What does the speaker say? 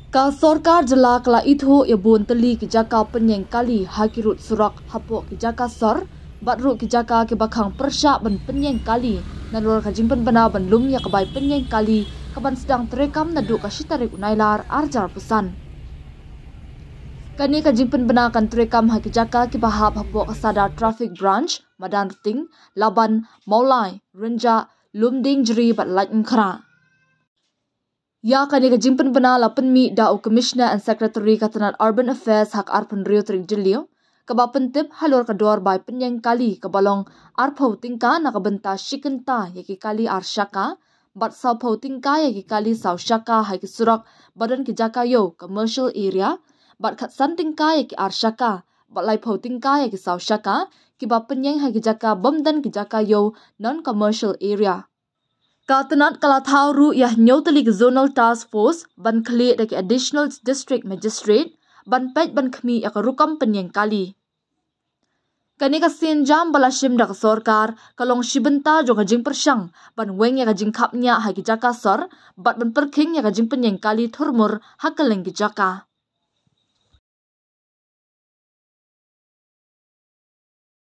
Ka sorkar jala kala itho ya bon teli ki jaka penyeng kali hakirut surak hapo ki jaka sor batru ki jaka ki bakhang persya ban penyeng kali nanor ka jingpen bana ban lum ya kabai penyeng kali kaban sedang terekam nadu ka shitarik unailar arjar pesan. Kani ka jingpen bana kan terekam haki jaka ki bahap hapo kasada traffic branch madan ting laban maulai renja lumding jeri bat lait ngkra. Ya kani ka jingpen bana la penmi da u commissioner and secretary katanan urban affairs hak arpan rio trik jelio kaba pentip halor kador bai penyeng kali kabalong arpau tingka na kabenta shikenta yaki kali arshaka bat saupau tingka yaki kali saushaka haki surak badan ki jaka yo commercial area bat khatsan tingka yaki arshaka bat laipau tingka yaki saushaka kiba penyeng haki jaka bomdan ki jaka yo non commercial area. Katanat kalathau ru yah nyotali zonal task force ban khle daki additional district magistrate ban pej ban khmi yak rukam penyeng kali. Kani ka sinjam balashim dak sorkar kalong shibenta jo kajing persyang ban weng ya kajing kapnya haki jaka sor bat ban perking ya kajing penyeng kali thurmur hakaleng ki jaka.